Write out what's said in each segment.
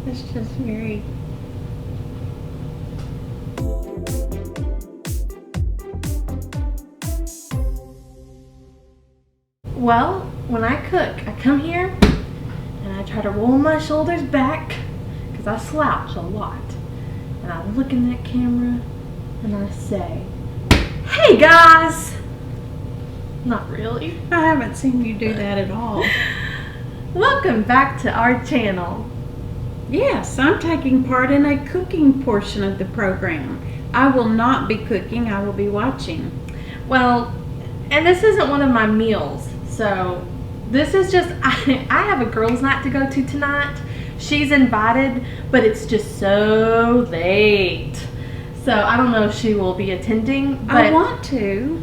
It's just very... Well, when I cook, I come here and I try to roll my shoulders back because I slouch a lot. And I look in that camera and I say, "Hey guys!" Not really. I haven't seen you do that at all. Welcome back to our channel. Yes, I'm taking part in a cooking portion of the program. I will not be cooking, I will be watching. Well, and this isn't one of my meals, so this is just, I have a girls' night to go to tonight. She's invited, but it's just so late. So I don't know if she will be attending. But I want to,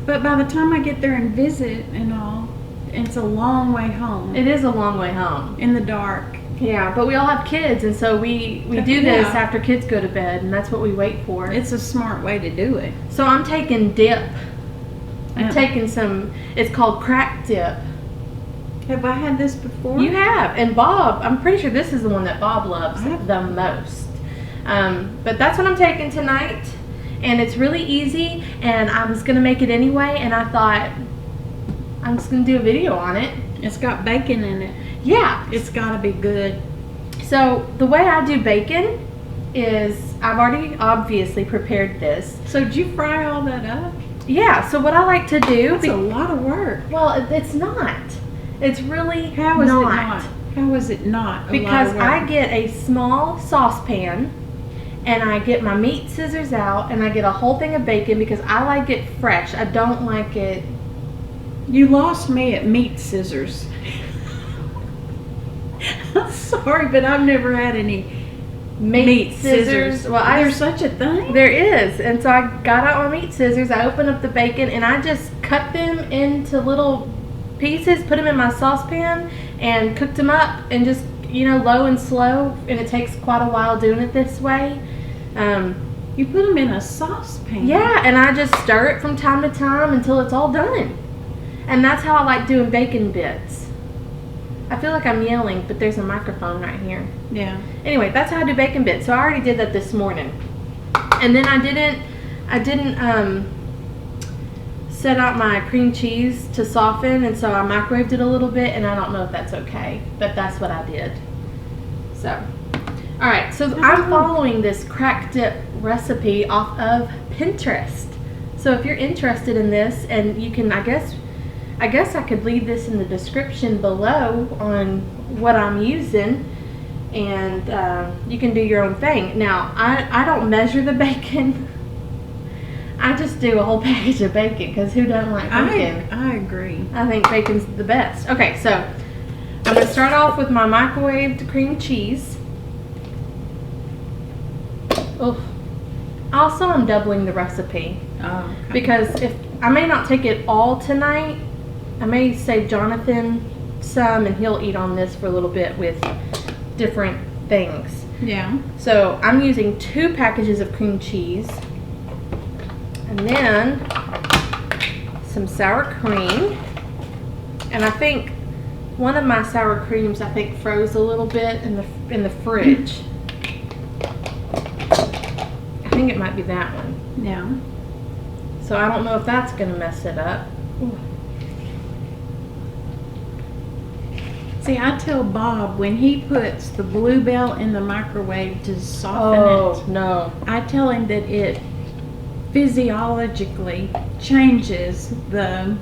but by the time I get there and visit and all, it's a long way home. it is a long way home. In the dark. Yeah, but we all have kids, and so we do this after kids go to bed, and that's what we wait for. It's a smart way to do it. So I'm taking dip. I'm Yeah. taking some, it's called crack dip. Have I had this before? You have, and Bob, I'm pretty sure this is the one that Bob loves I have- the most. But that's what I'm taking tonight, and it's really easy, and I was going to make it anyway, and I thought, I'm just going to do a video on it. It's got bacon in it. Yeah. It's got to be good. So the way I do bacon is, I've already obviously prepared this. So did you fry all that up? Yeah, so what I like to do, That's a lot of work. well, it's not. It's really How is it not? How is it not? Because I get a small saucepan and I get my meat scissors out and I get a whole thing of bacon because I like it fresh. I don't like it. You lost me at meat scissors. I'm sorry, but I've never had any Meat scissors. Well, There's such a thing? there is. And so I got out my meat scissors, I opened up the bacon and I just cut them into little pieces, put them in my saucepan and cooked them up and just, low and slow, and it takes quite a while doing it this way. You put them in a saucepan? Yeah, and I just stir it from time to time until it's all done. And that's how I like doing bacon bits. I feel like I'm yelling, but there's a microphone right here. Yeah. Anyway, that's how I do bacon bits. So I already did that this morning. And then I didn't set out my cream cheese to soften, and so I microwaved it a little bit, and I don't know if that's okay, but that's what I did. So, all right, so I'm following this crack dip recipe off of Pinterest. So if you're interested in this, and you can, I guess I could leave this in the description below on what I'm using, and you can do your own thing. Now, I don't measure the bacon. I just do a whole package of bacon because who doesn't like bacon? I agree. I think bacon's the best. Okay, so I'm going to start off with my microwaved cream cheese. Oh, also I'm doubling the recipe Oh, okay. because if I may not take it all tonight, I may save Jonathan some and he'll eat on this for a little bit with different things. Yeah. So I'm using 2 packages of cream cheese. And then some sour cream. And I think one of my sour creams froze a little bit in the fridge. I think it might be that one. Yeah. So I don't know if that's gonna mess it up. Ooh. See, I tell Bob when he puts the Bluebell in the microwave to soften Oh no. I tell him that it physiologically changes the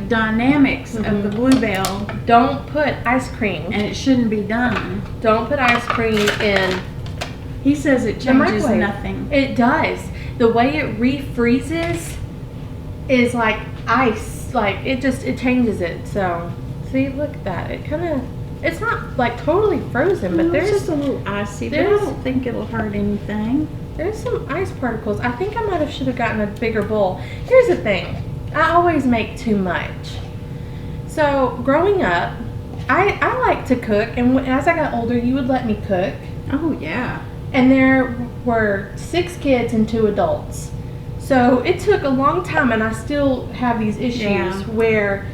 dynamics of the Bluebell, Don't put ice cream. and it shouldn't be done. Don't put ice cream in He says it the changes microwave. nothing. It does. The way it refreezes is like ice. Like it changes it. So see, look at that. It's not like totally frozen, but Well, it's there's just a little icy, but I there's- don't think it'll hurt anything. There's some ice particles. I think I should have gotten a bigger bowl. Here's the thing. I always make too much. So growing up, I like to cook, and as I got older, you would let me cook. Oh yeah. And there were 6 kids and 2 adults. So it took a long time, and I still have these issues Yeah. where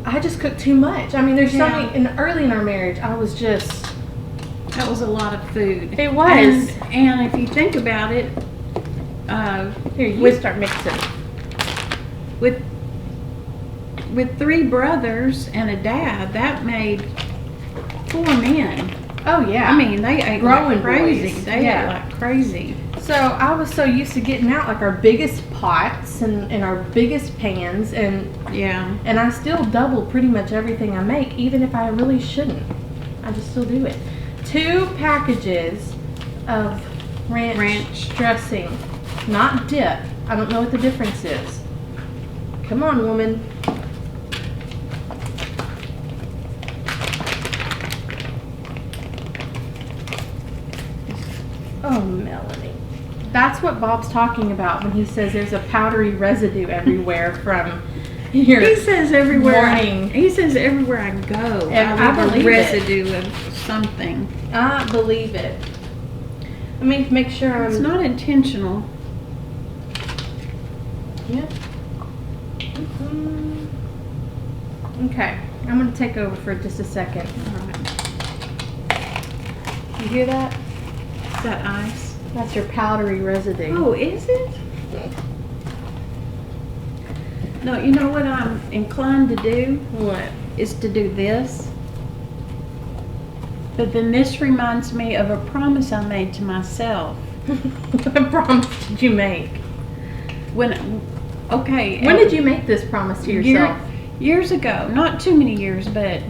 I just cooked too much. I mean, there's so Yeah. many. Early in our marriage, I was just. That was a lot of food. It was. And if you think about it, Here, you with start mixing. with 3 brothers and a dad, that made 4 men. Oh yeah. I mean, they ate Growing like crazy. boys. They Yeah. ate like crazy. So I was so used to getting out like our biggest pots and our biggest pans and Yeah. I still double pretty much everything I make, even if I really shouldn't. I just still do it. 2 packages of ranch dressing, not dip. I don't know what the difference is. Come on, woman. Oh, Melanie. That's what Bob's talking about when he says there's a powdery residue everywhere from your He says everywhere. morning. He says everywhere I go, I I leave believe a it. residue of something. I believe it. Let me make sure It's I'm. not intentional. Yeah. Mhm. Okay, I'm gonna take over for just a second. All right. You hear that? Is that ice? That's your powdery residue. Oh, is it? No, you know what I'm inclined to do What? is to do this. But then this reminds me of a promise I made to myself. What promise did you make? When When did you make this promise to yourself? Years ago, not too many years, but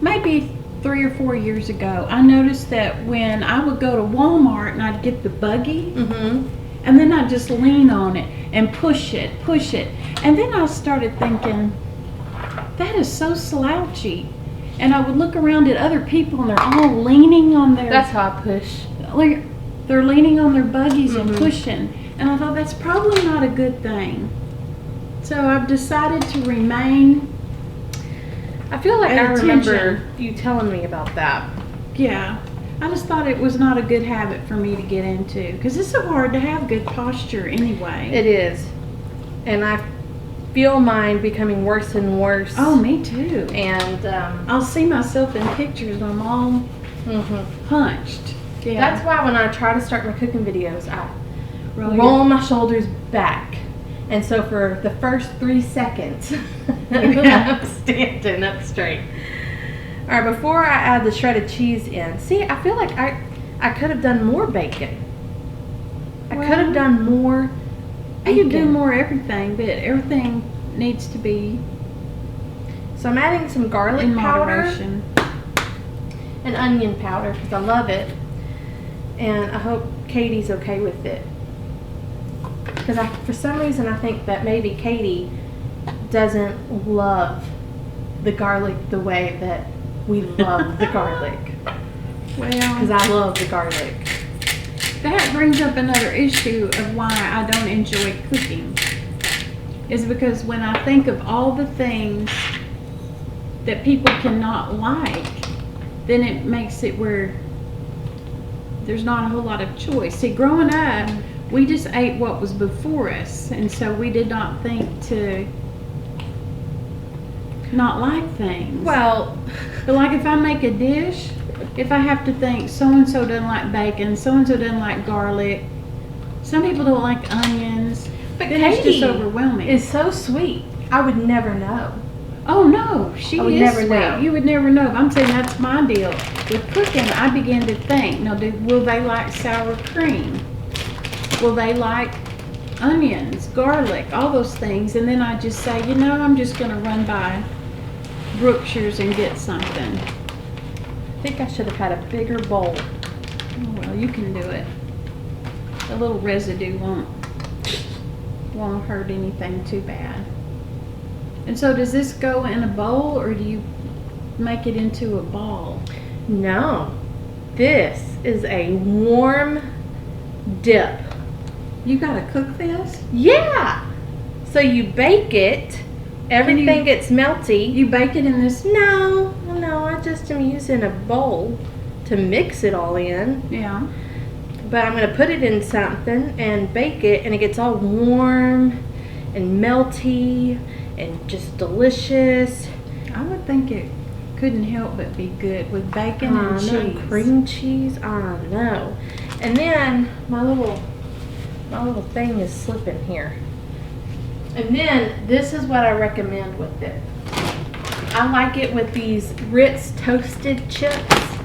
maybe 3 or 4 years ago, I noticed that when I would go to Walmart and I'd get the buggy, Mm-hmm. and then I'd just lean on it and push it. And then I started thinking, that is so slouchy. And I would look around at other people and they're all leaning on their, That's how I push. like, they're leaning on their buggies and Mhm. pushing. And I thought, that's probably not a good thing. So I've decided to remain, I feel like At I remember attention. you telling me about that. yeah. I just thought it was not a good habit for me to get into. Because it's so hard to have good posture anyway. It is. And I feel mine becoming worse and worse. Oh, me too. And, I'll see myself in pictures and I'm all mhm. hunched. Yeah. That's why when I try to start my cooking videos, I Roll roll my shoulders back. And so for the first 3 seconds, Yeah. I'm standing up straight. All right, before I add the shredded cheese in, see, I feel like I could have done more bacon. I could have Well, done more You bacon. can do more everything, but everything needs to be So I'm adding some garlic in powder moderation. and onion powder because I love it. And I hope Katie's okay with it. Because for some reason I think that maybe Katie doesn't love the garlic the way that we love the garlic. Because Well, I love the garlic. that brings up another issue of why I don't enjoy cooking. Is because when I think of all the things that people cannot like, then it makes it where there's not a whole lot of choice. See, growing up, we just ate what was before us, and so we did not think to not like things. Well, But like if I make a dish, if I have to think so-and-so doesn't like bacon, so-and-so doesn't like garlic, some people don't like onions, but then it's Katie just overwhelming. is so sweet. I would never know. Oh no, she I would is never sweet. know. You would never know. I'm saying that's my deal. With cooking, I begin to think, now will they like sour cream? Will they like onions, garlic, all those things? And then I just say, I'm just going to run by Brookshire's and get something. I think I should have had a bigger bowl. Oh, well, you can do it. A little residue won't hurt anything too bad. And so does this go in a bowl or do you make it into a ball? No, this is a warm dip. You gotta cook this? Yeah. So you bake it. Everything gets melty. You bake it in this? No, I just am using a bowl to mix it all in. Yeah. But I'm going to put it in something and bake it, and it gets all warm and melty, and just delicious. I would think it couldn't help but be good with bacon and cheese. Cream cheese, I know. And then my little thing is slipping here. And then this is what I recommend with it. I like it with these Ritz toasted chips.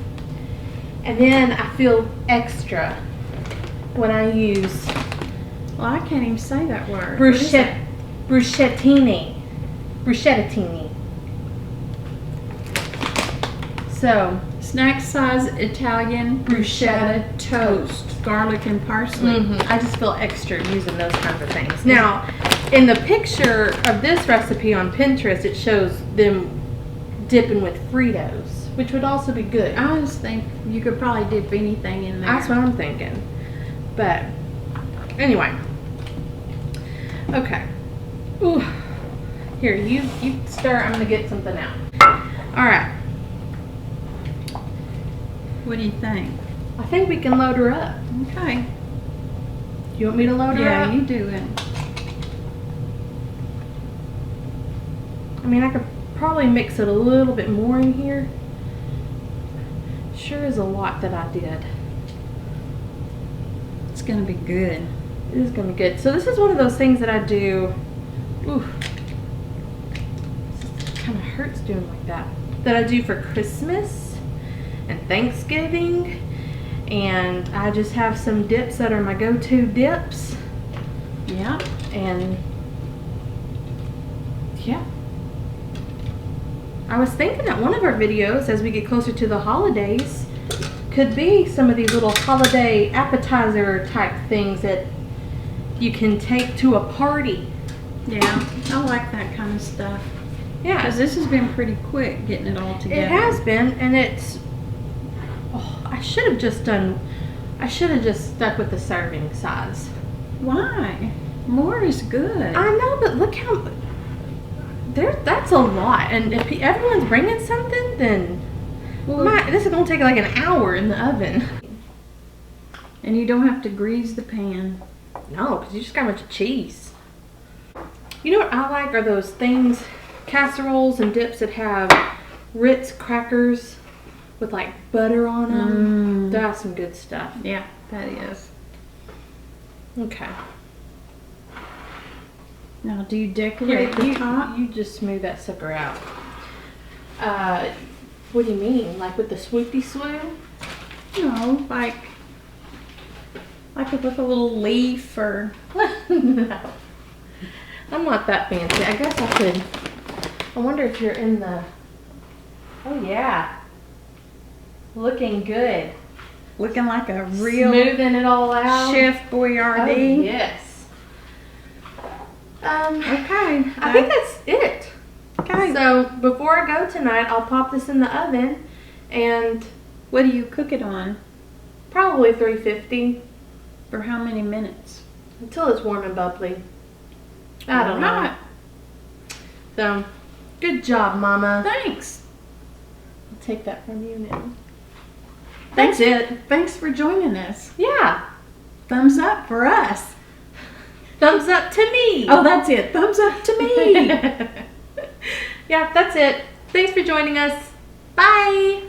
And then I feel extra when I use Well, I can't even say that word. What is that? bruschettini. So, Snack size Italian bruschetta toast, garlic and parsley. I just feel extra using those kinds of things. Now, in the picture of this recipe on Pinterest, it shows them dipping with Fritos, which would also be good. I just think you could probably dip anything in there. That's what I'm thinking. But anyway, okay. Ooh. Here, you stir. I'm gonna get something out. All right. What do you think? I think we can load her up. Okay. You want me to load her up? Yeah, you do it. I mean, I could probably mix it a little bit more in here. Sure is a lot that I did. It's gonna be good. It is gonna be good. So this is one of those things that I do. Ooh, kind of hurts doing like that. That I do for Christmas and Thanksgiving, and I just have some dips that are my go-to dips. Yeah. And yeah. I was thinking that one of our videos, as we get closer to the holidays, could be some of these little holiday appetizer type things that you can take to a party. Yeah, I like that kind of stuff. Yeah, Because this has been pretty quick getting it all together. it has been, and it's. Oh, I should have just stuck with the serving size. Why? More is good. I know, but look how. That's a lot, and if everyone's bringing something, then this is gonna take like an hour in the oven. And you don't have to grease the pan. No, because you just got a bunch of cheese. You know what I like are those things, casseroles and dips that have Ritz crackers with like butter on them. That's some good stuff. Yeah, that is. Okay. Now, do you decorate the top? You just smooth that sucker out. What do you mean? Like with the swoopy swoo? No, like with a little leaf or... No. I'm not that fancy. I guess I could. I wonder if you're in the... Oh yeah. Looking good. Looking like a real Smoothing it all out. Chef Boyardee. Oh, yes. Okay. I think that's it. Okay. So before I go tonight, I'll pop this in the oven, and What do you cook it on? probably 350 For how many minutes? until it's warm and bubbly. I don't know. Alright. So, good job, Mama. Thanks. I'll take that from you now. Thanks. That's it. Thanks for joining us. Yeah. Thumbs up for us. Thumbs up to me. Oh, that's it. Thumbs up to me. Yeah, that's it. Thanks for joining us. Bye.